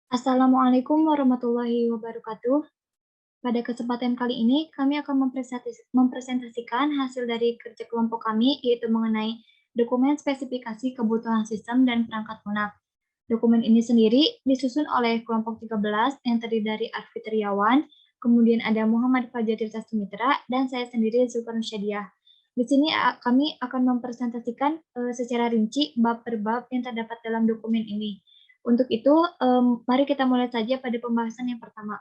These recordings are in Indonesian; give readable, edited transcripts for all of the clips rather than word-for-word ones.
Assalamualaikum warahmatullahi wabarakatuh. Pada kesempatan kali ini, kami akan mempresentasikan hasil dari kerja kelompok kami, yaitu mengenai dokumen spesifikasi kebutuhan sistem dan perangkat lunak. Dokumen ini sendiri disusun oleh kelompok 13 yang terdiri dari Arfi Triawan, kemudian ada Muhammad Fajar Tirta Sumitra, dan saya sendiri Zulkarnain Syadiah. Di sini kami akan mempresentasikan secara rinci bab per bab yang terdapat dalam dokumen ini. Untuk itu, mari kita mulai saja pada pembahasan yang pertama.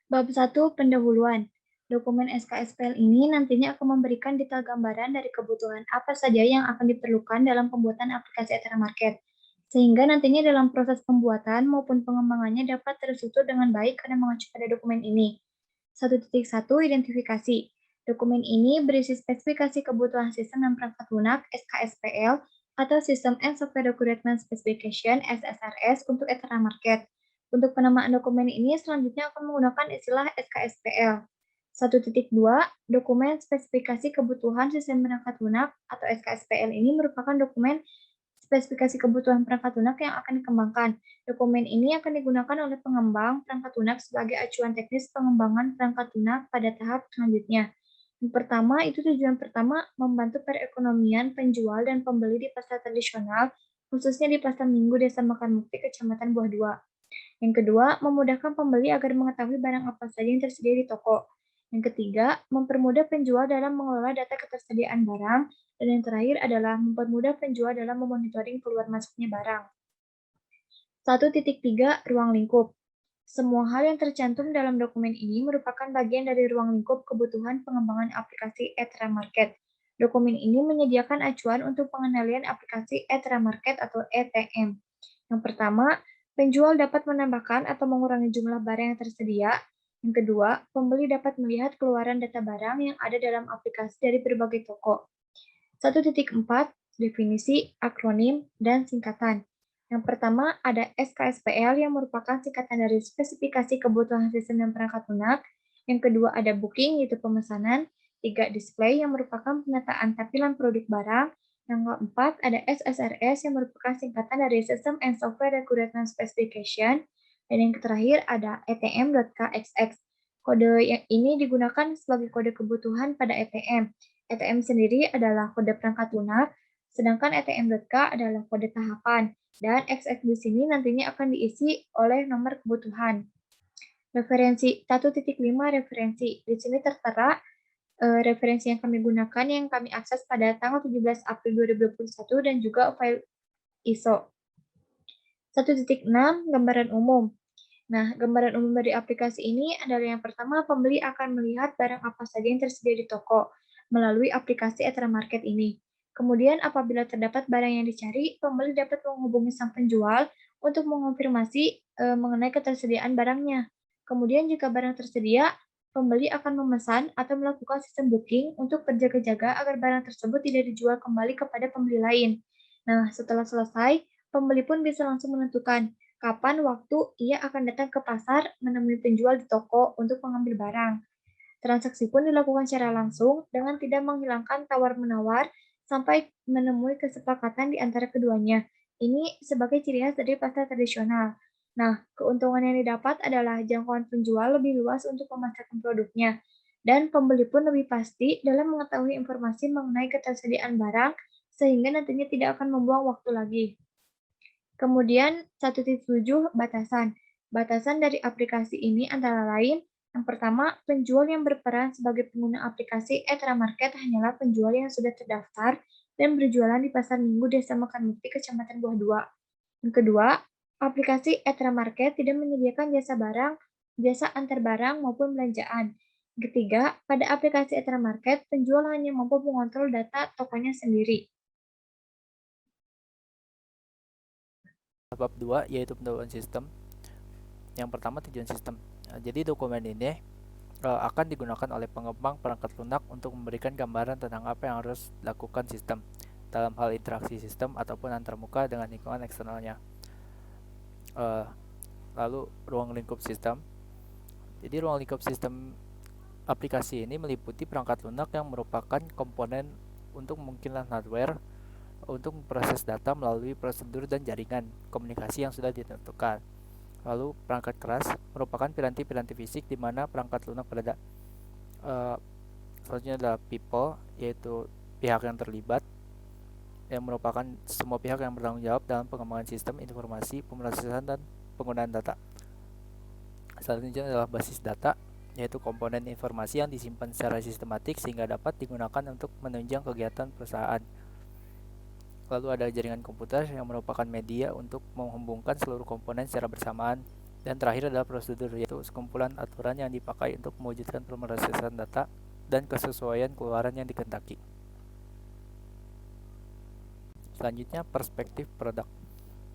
Bab 1, pendahuluan. Dokumen SKSPL ini nantinya akan memberikan detail gambaran dari kebutuhan apa saja yang akan diperlukan dalam pembuatan aplikasi Ethermarket, sehingga nantinya dalam proses pembuatan maupun pengembangannya dapat tersusun dengan baik karena mengacu pada dokumen ini. 1.1 Identifikasi. Dokumen ini berisi spesifikasi kebutuhan sistem dan perangkat lunak SKSPL atau System and Software Requirement Specification SSRS untuk Ethermarket. Untuk penamaan dokumen ini selanjutnya akan menggunakan istilah SKSPL. 1.2 Dokumen Spesifikasi Kebutuhan Sistem Perangkat Lunak atau SKSPL ini merupakan dokumen spesifikasi kebutuhan perangkat lunak yang akan dikembangkan. Dokumen ini akan digunakan oleh pengembang perangkat lunak sebagai acuan teknis pengembangan perangkat lunak pada tahap selanjutnya. Yang pertama, itu tujuan pertama membantu perekonomian penjual dan pembeli di pasar tradisional, khususnya di Pasar Minggu Desa Mekarmukti, Kecamatan Buah 2. Yang kedua, memudahkan pembeli agar mengetahui barang apa saja yang tersedia di toko. Yang ketiga, mempermudah penjual dalam mengelola data ketersediaan barang. Dan yang terakhir adalah mempermudah penjual dalam memonitoring keluar masuknya barang. 1.3 Ruang lingkup. Semua hal yang tercantum dalam dokumen ini merupakan bagian dari ruang lingkup kebutuhan pengembangan aplikasi Ethermarket. Dokumen ini menyediakan acuan untuk pengendalian aplikasi Ethermarket atau ETM. Yang pertama, penjual dapat menambahkan atau mengurangi jumlah barang yang tersedia. Yang kedua, pembeli dapat melihat keluaran data barang yang ada dalam aplikasi dari berbagai toko. 1.4 Definisi, akronim, dan singkatan. Yang pertama ada SKSPL yang merupakan singkatan dari spesifikasi kebutuhan sistem dan perangkat lunak. Yang kedua ada booking, yaitu pemesanan. 3. Display yang merupakan penataan tampilan produk barang. Yang keempat ada SSRS yang merupakan singkatan dari System and Software Requirement Specification. Dan yang terakhir ada etm.kxx. Kode yang ini digunakan sebagai kode kebutuhan pada ETM. ETM sendiri adalah kode perangkat lunak, sedangkan ETM.K adalah kode tahapan. Dan XX di sini nantinya akan diisi oleh nomor kebutuhan. Referensi 1.5 referensi. Di sini tertera referensi yang kami gunakan yang kami akses pada tanggal 17 April 2021 dan juga file ISO. 1.6 gambaran umum. Nah, gambaran umum dari aplikasi ini adalah yang pertama, pembeli akan melihat barang apa saja yang tersedia di toko melalui aplikasi Ethermarket ini. Kemudian, apabila terdapat barang yang dicari, pembeli dapat menghubungi sang penjual untuk mengonfirmasi mengenai ketersediaan barangnya. Kemudian, jika barang tersedia, pembeli akan memesan atau melakukan sistem booking untuk berjaga-jaga agar barang tersebut tidak dijual kembali kepada pembeli lain. Nah, setelah selesai, pembeli pun bisa langsung menentukan kapan waktu ia akan datang ke pasar menemui penjual di toko untuk mengambil barang. Transaksi pun dilakukan secara langsung dengan tidak menghilangkan tawar-menawar sampai menemui kesepakatan di antara keduanya. Ini sebagai ciri khas dari pasar tradisional. Nah, keuntungan yang didapat adalah jangkauan penjual lebih luas untuk memasarkan produknya, dan pembeli pun lebih pasti dalam mengetahui informasi mengenai ketersediaan barang, sehingga nantinya tidak akan membuang waktu lagi. Kemudian 1.7 batasan. Batasan dari aplikasi ini antara lain, yang pertama, penjual yang berperan sebagai pengguna aplikasi Ethermarket hanyalah penjual yang sudah terdaftar dan berjualan di Pasar Minggu Desa Mekarmukti, Kecamatan Buah 2. Yang kedua, aplikasi Ethermarket tidak menyediakan jasa barang, jasa antar barang maupun belanjaan. Yang ketiga, pada aplikasi Ethermarket, penjual hanya mampu mengontrol data tokonya sendiri. Bab 2 yaitu pendahuluan sistem. Yang pertama tujuan sistem. Jadi dokumen ini akan digunakan oleh pengembang perangkat lunak untuk memberikan gambaran tentang apa yang harus dilakukan sistem dalam hal interaksi sistem ataupun antarmuka dengan lingkungan eksternalnya. Uh, Lalu ruang lingkup sistem. Jadi ruang lingkup sistem aplikasi ini meliputi perangkat lunak yang merupakan komponen untuk memungkinkan hardware untuk memproses data melalui prosedur dan jaringan komunikasi yang sudah ditentukan. Lalu perangkat keras merupakan piranti-piranti fisik di mana perangkat lunak berada. Uh, Selanjutnya adalah people, yaitu pihak yang terlibat, yang merupakan semua pihak yang bertanggung jawab dalam pengembangan sistem informasi, pemrosesan, dan penggunaan data. Selanjutnya adalah basis data, yaitu komponen informasi yang disimpan secara sistematik sehingga dapat digunakan untuk menunjang kegiatan perusahaan. Lalu ada jaringan komputer yang merupakan media untuk menghubungkan seluruh komponen secara bersamaan. Dan terakhir adalah prosedur, yaitu sekumpulan aturan yang dipakai untuk mewujudkan pemrosesan data dan kesesuaian keluaran yang dikehendaki. Selanjutnya, perspektif produk.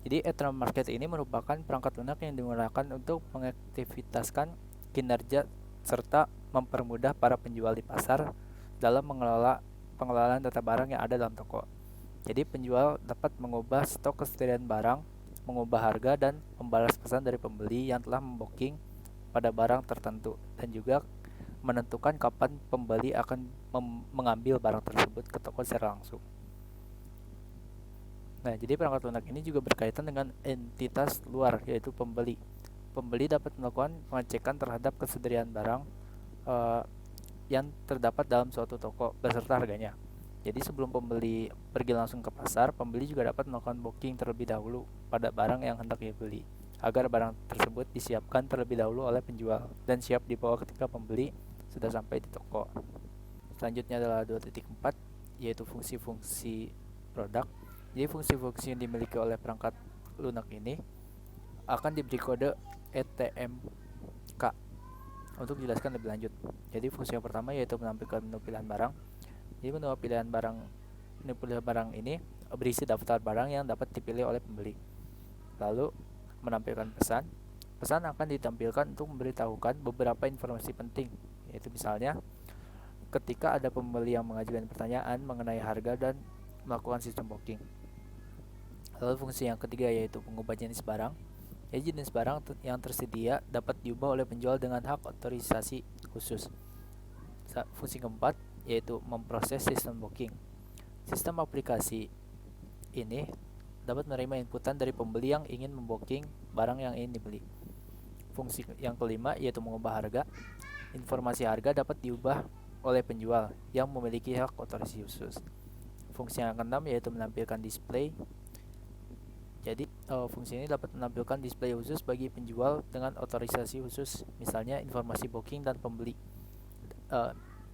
Jadi Ethereum Market ini merupakan perangkat lunak yang digunakan untuk mengaktivitaskan kinerja serta mempermudah para penjual di pasar dalam pengelolaan data barang yang ada dalam toko. Jadi penjual dapat mengubah stok kesediaan barang, mengubah harga, dan membalas pesan dari pembeli yang telah membooking pada barang tertentu, dan juga menentukan kapan pembeli akan mengambil barang tersebut ke toko secara langsung. Nah, jadi perangkat lunak ini juga berkaitan dengan entitas luar, yaitu pembeli. Pembeli dapat melakukan pengecekan terhadap kesediaan barang yang terdapat dalam suatu toko beserta harganya. Jadi sebelum pembeli pergi langsung ke pasar, pembeli juga dapat melakukan booking terlebih dahulu pada barang yang hendak dibeli, agar barang tersebut disiapkan terlebih dahulu oleh penjual dan siap dibawa ketika pembeli sudah sampai di toko. Selanjutnya adalah 2.4, yaitu fungsi-fungsi produk. Jadi fungsi-fungsi yang dimiliki oleh perangkat lunak ini akan diberi kode ETMK untuk dijelaskan lebih lanjut. Jadi fungsi yang pertama yaitu menampilkan menu pilihan barang. Jadi menu pilihan barang ini berisi daftar barang yang dapat dipilih oleh pembeli. Lalu menampilkan pesan. Pesan akan ditampilkan untuk memberitahukan beberapa informasi penting, yaitu misalnya ketika ada pembeli yang mengajukan pertanyaan mengenai harga dan melakukan sistem booking. Lalu fungsi yang ketiga yaitu mengubah jenis barang. Jadi jenis barang yang tersedia dapat diubah oleh penjual dengan hak otorisasi khusus. Fungsi keempat yaitu memproses sistem booking. Sistem aplikasi ini dapat menerima inputan dari pembeli yang ingin membooking barang yang ingin dibeli. Fungsi yang kelima yaitu mengubah harga. Informasi harga dapat diubah oleh penjual yang memiliki hak otorisasi khusus. Fungsi yang keenam yaitu menampilkan display. Jadi fungsi ini dapat menampilkan display khusus bagi penjual dengan otorisasi khusus, misalnya informasi booking dan pembeli,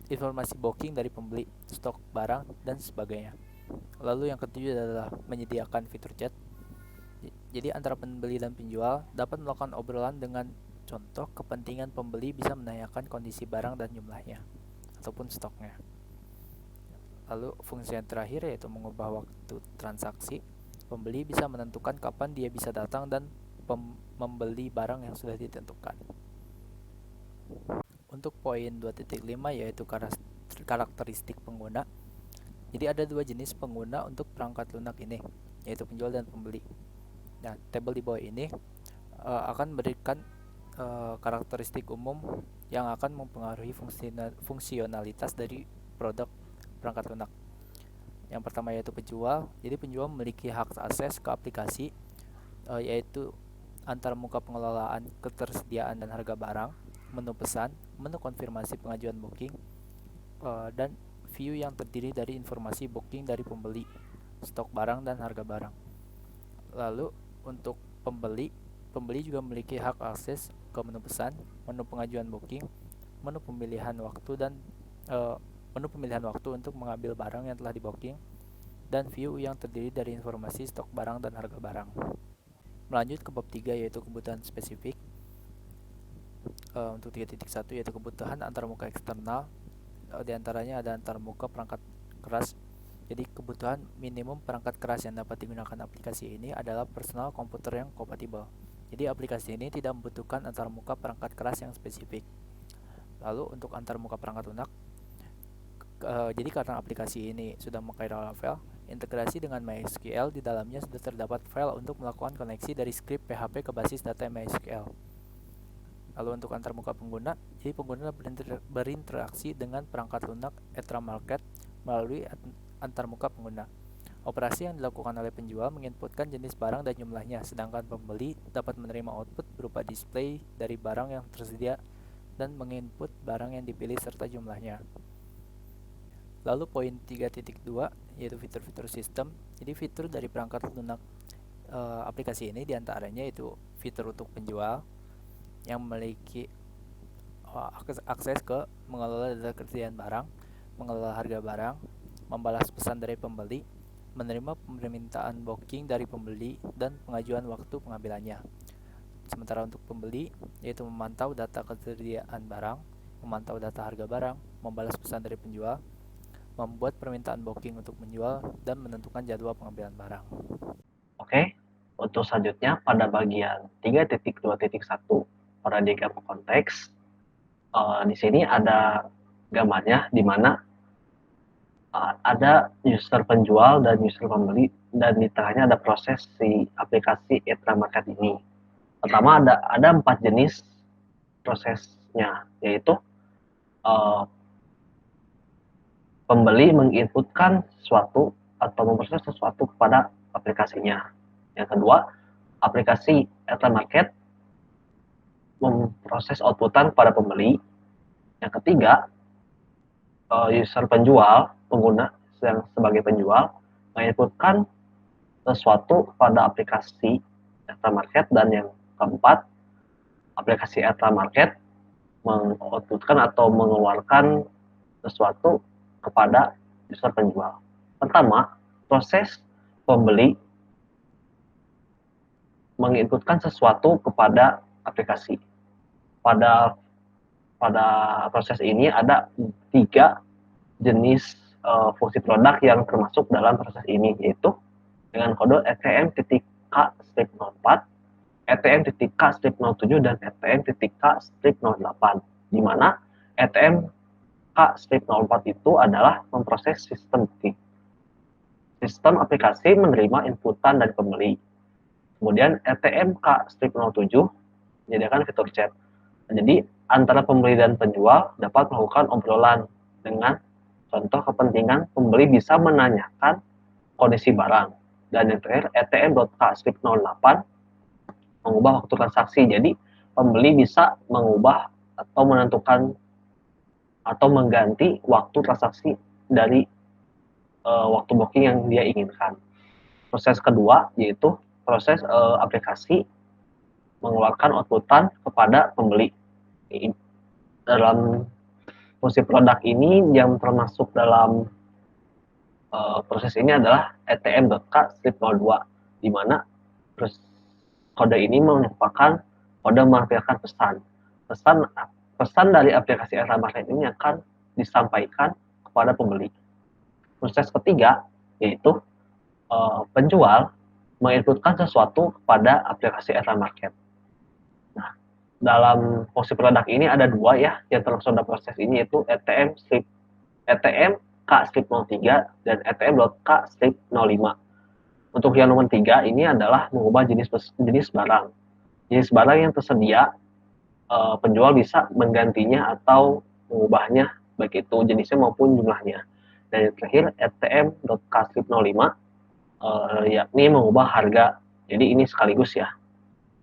informasi booking dari pembeli, stok barang, dan sebagainya. Lalu yang ketujuh adalah menyediakan fitur chat. Jadi antara pembeli dan penjual dapat melakukan obrolan dengan contoh kepentingan pembeli bisa menanyakan kondisi barang dan jumlahnya ataupun stoknya. Lalu fungsi yang terakhir yaitu mengubah waktu transaksi. Pembeli bisa menentukan kapan dia bisa datang dan membeli barang yang sudah ditentukan. Untuk poin 2.5 yaitu karakteristik pengguna. Jadi ada dua jenis pengguna untuk perangkat lunak ini, yaitu penjual dan pembeli. Nah, tabel di bawah ini akan memberikan karakteristik umum yang akan mempengaruhi fungsionalitas dari produk perangkat lunak. Yang pertama yaitu penjual. Jadi penjual memiliki hak akses ke aplikasi, yaitu antarmuka pengelolaan ketersediaan dan harga barang, menu pesan, menu konfirmasi pengajuan booking, dan view yang terdiri dari informasi booking dari pembeli, stok barang, dan harga barang. Lalu untuk pembeli juga memiliki hak akses ke menu pesan, menu pengajuan booking, menu pemilihan waktu dan menu pemilihan waktu untuk mengambil barang yang telah di-booking, dan view yang terdiri dari informasi stok barang dan harga barang. Melanjut ke bab 3 yaitu kebutuhan spesifik. Untuk 3.1 yaitu kebutuhan antarmuka eksternal. Di antaranya ada antarmuka perangkat keras. Jadi kebutuhan minimum perangkat keras yang dapat digunakan aplikasi ini adalah personal komputer yang kompatibel. Jadi aplikasi ini tidak membutuhkan antarmuka perangkat keras yang spesifik. Lalu untuk antarmuka perangkat lunak, jadi karena aplikasi ini sudah memakai Laravel, integrasi dengan MySQL di dalamnya sudah terdapat file untuk melakukan koneksi dari skrip PHP ke basis data MySQL. Lalu untuk antarmuka pengguna, jadi pengguna berinteraksi dengan perangkat lunak Ethereum Market melalui antarmuka pengguna. Operasi yang dilakukan oleh penjual menginputkan jenis barang dan jumlahnya, sedangkan pembeli dapat menerima output berupa display dari barang yang tersedia dan menginput barang yang dipilih serta jumlahnya. Lalu poin 3.2 yaitu fitur-fitur sistem. Jadi fitur dari perangkat lunak aplikasi ini diantaranya yaitu fitur untuk penjual yang memiliki akses ke mengelola data ketersediaan barang, mengelola harga barang, membalas pesan dari pembeli, menerima permintaan booking dari pembeli, dan pengajuan waktu pengambilannya. Sementara untuk pembeli, yaitu memantau data ketersediaan barang, memantau data harga barang, membalas pesan dari penjual, membuat permintaan booking untuk menjual, dan menentukan jadwal pengambilan barang. Oke, untuk selanjutnya pada bagian 3.2.1 pada diagram konteks, di sini ada gambarnya di mana ada user penjual dan user pembeli, dan di tengahnya ada proses si aplikasi Etra Market ini. Pertama ada 4 jenis prosesnya, yaitu pembeli menginputkan sesuatu atau memproses sesuatu kepada aplikasinya. Yang kedua, aplikasi Etra Market memproses outputan pada pembeli. Yang ketiga, user penjual, pengguna yang sebagai penjual, menginputkan sesuatu kepada aplikasi Etra Market. Dan yang keempat, aplikasi Etra Market mengoutputkan atau mengeluarkan sesuatu kepada user penjual. Pertama, proses pembeli menginputkan sesuatu kepada aplikasi. Pada proses ini ada 3 jenis fungsi produk yang termasuk dalam proses ini, yaitu dengan kode ETM.K/04, ETM.K/07, dan ETM.K/08, di mana ETM.K/04 itu adalah memproses sistem aplikasi menerima inputan dari pembeli. Kemudian ETM.K/07 menyediakan fitur chat. Jadi antara pembeli dan penjual dapat melakukan obrolan dengan contoh kepentingan pembeli bisa menanyakan kondisi barang. Dan yang terakhir ETM.K/08 mengubah waktu transaksi. Jadi pembeli bisa mengubah atau menentukan atau mengganti waktu transaksi dari waktu booking yang dia inginkan. Proses kedua yaitu proses aplikasi mengeluarkan outputan kepada pembeli. Dalam fungsi produk ini yang termasuk dalam proses ini adalah ETM.K/02, di mana kode ini merupakan kode menampilkan pesan dari aplikasi Etra Market ini akan disampaikan kepada pembeli. Proses ketiga yaitu penjual menginputkan sesuatu kepada aplikasi Etra Market. Nah, dalam fungsi produk ini ada 2 ya yang termasuk dalam proses ini, yaitu ETM.K/03 dan ETM.K/05. Untuk yang nomor 3 ini adalah mengubah jenis barang. Jenis barang yang tersedia, penjual bisa menggantinya atau mengubahnya, baik itu jenisnya maupun jumlahnya. Dan yang terakhir ETM.K/05 yakni mengubah harga. Jadi ini sekaligus ya.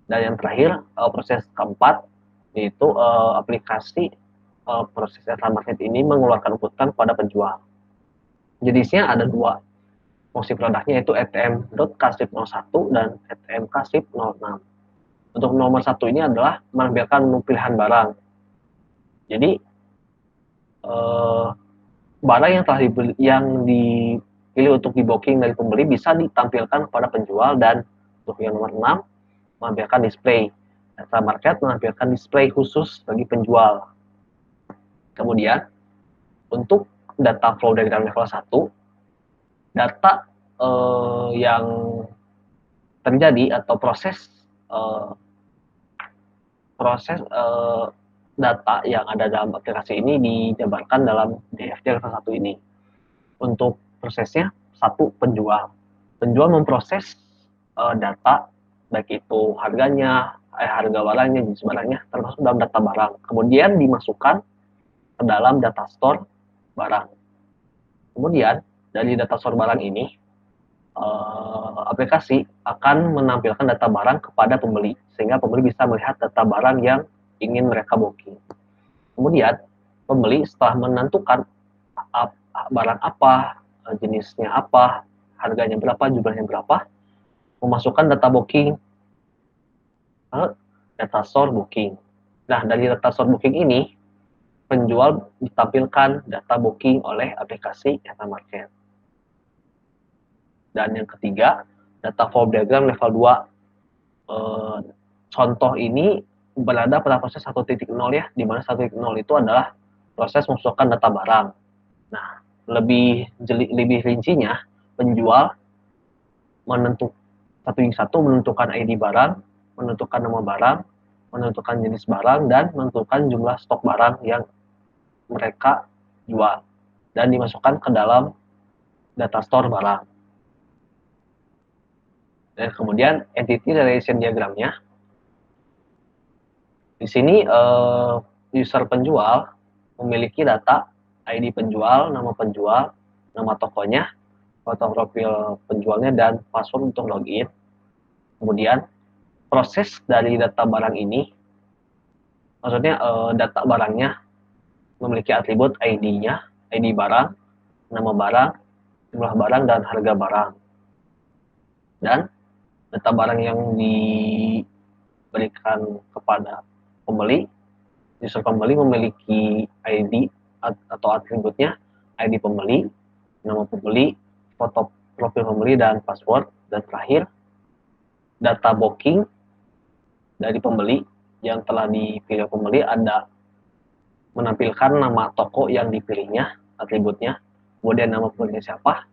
Dan yang terakhir proses keempat yaitu aplikasi proses Etra Market ini mengeluarkan inputan pada penjual. Jenisnya ada 2 fungsi produknya, yaitu ETM.K/01 dan ETM.K/06. Untuk nomor 1 ini adalah menampilkan menu pilihan barang. Jadi barang yang telah dipilih untuk di booking dari pembeli bisa ditampilkan kepada penjual. Dan untuk yang nomor 6 menampilkan display. Etra Market menampilkan display khusus bagi penjual. Kemudian untuk data flow diagram level 1, data yang terjadi atau proses data yang ada dalam aplikasi ini dijabarkan dalam DFD level 1 ini. Untuk prosesnya, 1, penjual. Penjual memproses data, baik itu harganya, harga barangnya, jenis barangnya, termasuk dalam data barang. Kemudian dimasukkan ke dalam data store barang. Kemudian dari data store barang ini aplikasi akan menampilkan data barang kepada pembeli, sehingga pembeli bisa melihat data barang yang ingin mereka booking. Kemudian, pembeli setelah menentukan barang apa, jenisnya apa, harganya berapa, jumlahnya berapa, memasukkan data booking ke data store booking. Nah, dari data store booking ini, penjual ditampilkan data booking oleh aplikasi Etamarket. Dan yang ketiga, data flow diagram level 2. Contoh ini berada pada proses 1.0 ya, di mana 1.0 itu adalah proses memasukkan data barang. Nah, lebih rincinya, penjual menentukan ID barang, menentukan nama barang, menentukan jenis barang, dan menentukan jumlah stok barang yang mereka jual, dan dimasukkan ke dalam data store barang. Dan kemudian entity relation diagramnya, di sini user penjual memiliki data ID penjual, nama tokonya, foto profil penjualnya, dan password untuk login. Kemudian proses dari data barang ini, maksudnya data barangnya memiliki atribut ID-nya, ID barang, nama barang, jumlah barang, dan harga barang. Dan data barang yang diberikan kepada pembeli, user pembeli memiliki ID atau atributnya, ID pembeli, nama pembeli, foto profil pembeli, dan password. Dan terakhir, data booking dari pembeli yang telah dipilih pembeli ada menampilkan nama toko yang dipilihnya, atributnya, kemudian nama pembelinya siapa,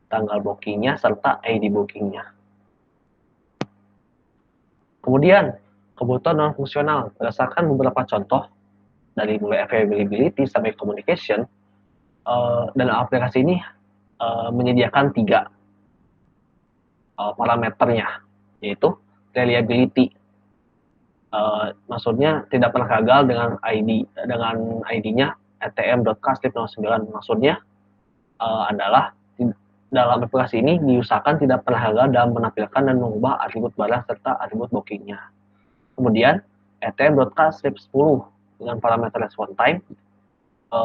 tanggal bookingnya, serta ID bookingnya. Kemudian, kebutuhan non-fungsional berdasarkan beberapa contoh dari mulai availability sampai communication, dalam aplikasi ini menyediakan 3 parameternya, yaitu reliability. Maksudnya tidak pernah gagal dengan ID-nya atm.k/09. Maksudnya adalah dalam aplikasi ini diusahakan tidak pernah gagal dalam menampilkan dan mengubah atribut barang serta atribut bookingnya. Kemudian atm.k/10 dengan parameter response time,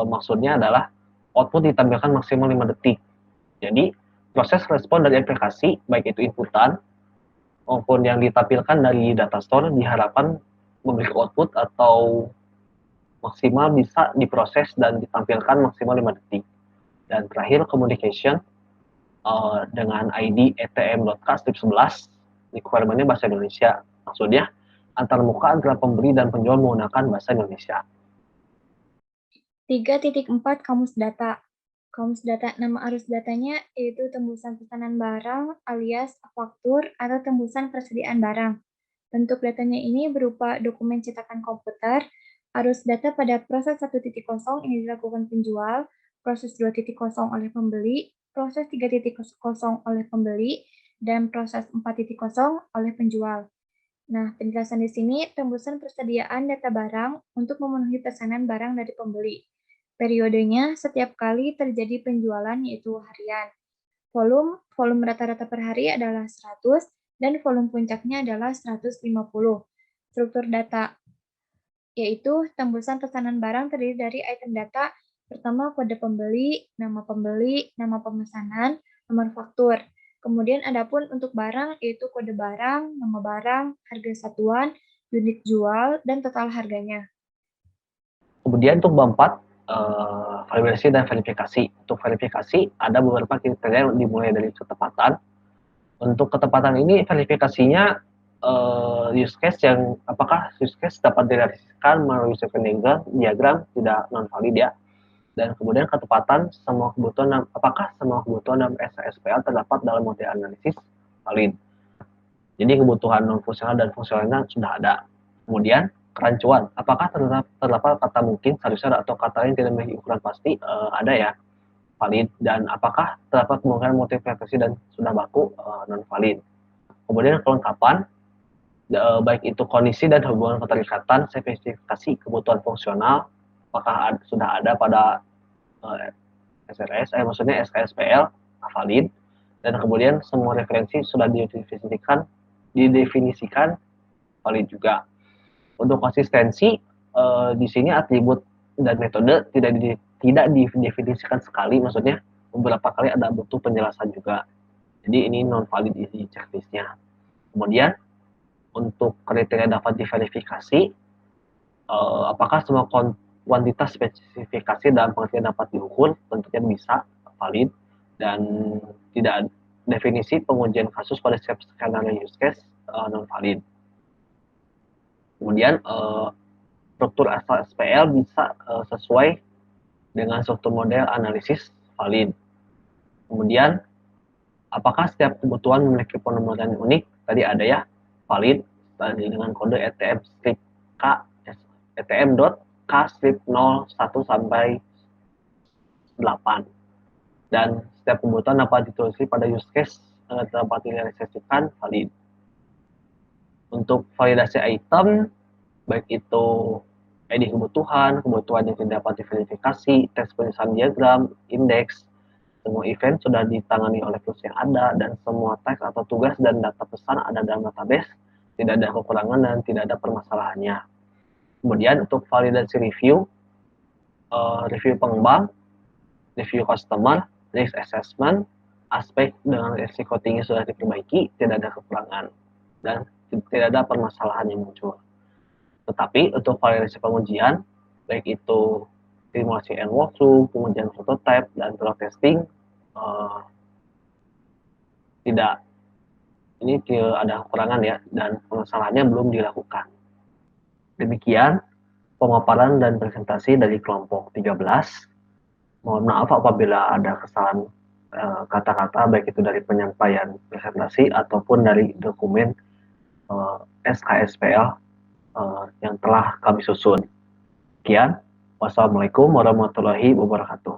maksudnya adalah output ditampilkan maksimal 5 detik. Jadi proses respon dari aplikasi, baik itu inputan maupun yang ditampilkan dari data store, diharapkan memberikan output atau maksimal bisa diproses dan ditampilkan maksimal 5 detik. Dan terakhir, communication dengan ID atm.k/11, requirement-nya bahasa Indonesia. Maksudnya, antar muka antara pembeli dan penjual menggunakan bahasa Indonesia. 3.4 Kamus Data. Kamus Data, nama arus datanya yaitu tembusan pesanan barang alias faktur atau tembusan persediaan barang. Bentuk datanya ini berupa dokumen cetakan komputer, arus data pada proses 1.0 ini dilakukan penjual, proses 2.0 oleh pembeli, proses 3.0 oleh pembeli, dan proses 4.0 oleh penjual. Nah, penjelasan di sini tembusan persediaan data barang untuk memenuhi pesanan barang dari pembeli. Periodenya setiap kali terjadi penjualan yaitu harian. Volume rata-rata per hari adalah 100 dan volume puncaknya adalah 150. Struktur data yaitu tembusan pesanan barang terdiri dari item data pertama kode pembeli, nama pemesanan, nomor faktur. Kemudian adapun untuk barang yaitu kode barang, nama barang, harga satuan, unit jual, dan total harganya. Kemudian untuk bab 4, validasi dan verifikasi. Untuk verifikasi ada beberapa kriteria yang dimulai dari ketepatan. Untuk ketepatan ini verifikasinya use case yang apakah use case dapat direalisasikan melalui circuit diagram tidak non valid ya. Dan kemudian ketepatan apakah semua kebutuhan dalam SSPL terdapat dalam model analisis valid. Jadi kebutuhan non fungsional dan fungsionalnya sudah ada. Kemudian kerancuan, apakah terdapat kata mungkin, seharusnya atau kata lain tidak memiliki ukuran pasti, ada ya, valid. Dan apakah terdapat kemungkinan multiplekasi dan sudah baku, non valid. Kemudian kelengkapan, baik itu kondisi dan hubungan keterikatan, spesifikasi kebutuhan fungsional, apakah sudah ada pada maksudnya SKSPL valid. dan kemudian semua referensi sudah didefinisikan valid juga. Untuk konsistensi, di sini atribut dan metode tidak didefinisikan sekali, maksudnya beberapa kali ada butuh penjelasan juga. Jadi ini non valid di checklistnya. Kemudian untuk kriteria dapat diverifikasi, apakah semua kuantitas spesifikasi dalam pengertian dapat diukur, tentunya bisa valid, dan tidak definisi pengujian kasus pada setiap skenario use case non valid. Kemudian struktur SPL bisa sesuai dengan struktur model analisis valid. Kemudian apakah setiap kebutuhan memiliki penomoran unik? Tadi ada ya, valid tadi dengan kode ETM strip K etm.k strip 01 sampai 8. Dan setiap kebutuhan dapat dituliskan pada use case dapat direalisasikan valid. Untuk validasi item, baik itu ID kebutuhan yang tidak dapat diverifikasi, tes penyelesaian diagram, indeks, semua event sudah ditangani oleh tools yang ada, dan semua teks atau tugas dan data pesan ada dalam database, tidak ada kekurangan dan tidak ada permasalahannya. Kemudian untuk validasi review, review pengembang, review customer, risk assessment, aspek dengan risiko tinggi sudah diperbaiki, tidak ada kekurangan, dan tidak ada permasalahan yang muncul. Tetapi untuk validasi pengujian, baik itu simulasi and walkthrough, pengujian prototype, dan pilot testing, ini tidak ada kekurangan ya, dan permasalahannya belum dilakukan. Demikian pemaparan dan presentasi dari kelompok 13. Mohon maaf apabila ada kesalahan kata-kata, baik itu dari penyampaian presentasi ataupun dari dokumen SKSPL yang telah kami susun. Sekian, wassalamualaikum warahmatullahi wabarakatuh.